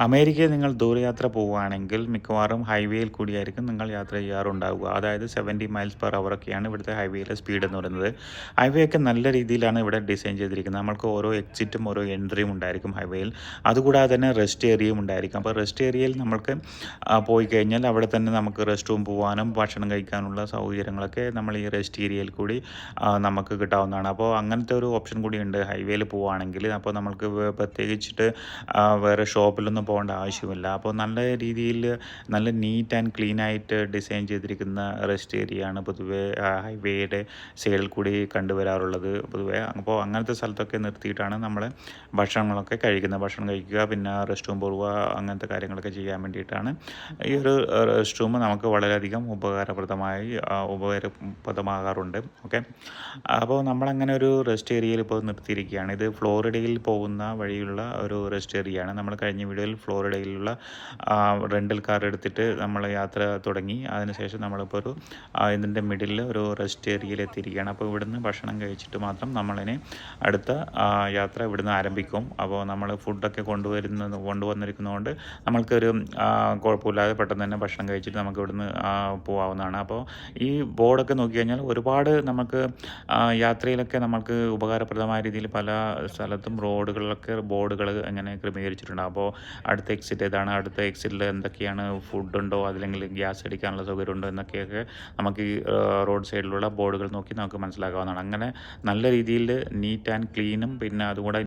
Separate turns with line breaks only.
അമേരിക്കയിൽ നിങ്ങൾ ദൂരയാത്ര പോവുകയാണെങ്കിൽ മിക്കവാറും ഹൈവേയിൽ കൂടിയായിരിക്കും നിങ്ങൾ യാത്ര ചെയ്യാറുണ്ടാവുക. അതായത് 70 മൈൽസ് പെർ അവർ ഒക്കെയാണ് ഇവിടുത്തെ ഹൈവേയിലെ സ്പീഡ് എന്ന് പറയുന്നത്. ഹൈവേ ഒക്കെ നല്ല രീതിയിലാണ് ഇവിടെ ഡിസൈൻ ചെയ്തിരിക്കുന്നത്. നമ്മൾക്ക് ഓരോ എക്സിറ്റും ഓരോ എൻട്രിയും ഉണ്ടായിരിക്കും ഹൈവേയിൽ. അതുകൂടാതെ തന്നെ റെസ്റ്റ് ഏരിയയും ഉണ്ടായിരിക്കും. അപ്പോൾ റെസ്റ്റ് ഏരിയയിൽ നമ്മൾക്ക് പോയി കഴിഞ്ഞാൽ അവിടെ തന്നെ നമുക്ക് റെസ്റ്റ് റൂം പോകാനും ഭക്ഷണം കഴിക്കാനുള്ള സൗകര്യങ്ങളൊക്കെ നമ്മൾ ഈ റെസ്റ്റ് ഏരിയയിൽ കൂടി നമുക്ക് കിട്ടാവുന്നതാണ്. അപ്പോൾ അങ്ങനത്തെ ഒരു ഓപ്ഷൻ കൂടിയുണ്ട് ഹൈവേയിൽ പോവുകയാണെങ്കിൽ. അപ്പോൾ നമ്മൾക്ക് പ്രത്യേകിച്ചിട്ട് വേറെ ഷോപ്പിലൊന്നും പോകേണ്ട ആവശ്യമില്ല. അപ്പോൾ നല്ല രീതിയിൽ നല്ല നീറ്റ് ആൻഡ് ക്ലീൻ ആയിട്ട് ഡിസൈൻ ചെയ്തിരിക്കുന്ന റെസ്റ്റ് ഏരിയയാണ് പൊതുവേ ഹൈവേയുടെ സൈഡിൽ കൂടി കണ്ടുവരാറുള്ളത് പൊതുവേ. അപ്പോൾ അങ്ങനത്തെ സ്ഥലത്തൊക്കെ നിർത്തിയിട്ടാണ് നമ്മൾ ഭക്ഷണങ്ങളൊക്കെ കഴിക്കുന്നത്. ഭക്ഷണം കഴിക്കുക, പിന്നെ റെസ്റ്റ് റൂം പോവുക, അങ്ങനത്തെ കാര്യങ്ങളൊക്കെ ചെയ്യാൻ വേണ്ടിയിട്ടാണ് ഈ ഒരു റെസ്റ്റ് റൂം നമുക്ക് വളരെയധികം ഉപകാരപ്രദമാകാറുണ്ട്. ഓക്കെ, അപ്പോൾ നമ്മളങ്ങനെ ഒരു റെസ്റ്റ് ഏരിയയിൽ ഇപ്പോൾ നിർത്തിയിരിക്കുകയാണ്. ഇത് ഫ്ലോറിഡയിൽ പോകുന്ന വഴിയുള്ള ഒരു റെസ്റ്റ് ഏരിയയാണ്. നമ്മൾ കഴിഞ്ഞ വീഡിയോയിൽ ഫ്ലോറിഡയിലുള്ള റെൻ്റൽ കാർ എടുത്തിട്ട് നമ്മൾ യാത്ര തുടങ്ങി. അതിനുശേഷം നമ്മളിപ്പോൾ ഒരു ഇതിൻ്റെ മിഡിലിൽ ഒരു റെസ്റ്റ് ഏരിയയിൽ എത്തിയിരിക്കുകയാണ്. അപ്പോൾ ഇവിടുന്ന് ഭക്ഷണം കഴിച്ചിട്ട് മാത്രം നമ്മളിനി അടുത്ത യാത്ര ഇവിടുന്ന് ആരംഭിക്കും. അപ്പോൾ നമ്മൾ ഫുഡൊക്കെ കൊണ്ടുവന്നിരിക്കുന്നതുകൊണ്ട് നമ്മൾക്കൊരു കുഴപ്പമില്ലാതെ പെട്ടെന്ന് തന്നെ ഭക്ഷണം കഴിച്ചിട്ട് നമുക്ക് ഇവിടുന്ന് പോകാവുന്നതാണ്. അപ്പോൾ ഈ ബോർഡൊക്കെ നോക്കി കഴിഞ്ഞാൽ ഒരുപാട് നമുക്ക് യാത്രയിലൊക്കെ നമുക്ക് ഉപകാരപ്രദമായ രീതിയിൽ പല സ്ഥലത്തും റോഡുകളിലൊക്കെ ബോർഡുകൾ അങ്ങനെ ക്രമീകരിച്ചിട്ടുണ്ട്. അപ്പോൾ അടുത്ത എക്സിറ്റ് ഏതാണ്, അടുത്ത എക്സിറ്റിൽ എന്തൊക്കെയാണ് ഫുഡുണ്ടോ, അല്ലെങ്കിൽ ഗ്യാസ് അടിക്കാനുള്ള സൗകര്യമുണ്ടോ എന്നൊക്കെയൊക്കെ നമുക്ക് ഈ റോഡ് സൈഡിലുള്ള ബോർഡുകൾ നോക്കി നമുക്ക് മനസ്സിലാക്കാവുന്നതാണ്. അങ്ങനെ നല്ല രീതിയിൽ നീറ്റ് ആൻഡ് ക്ലീനും പിന്നെ അതുകൂടെ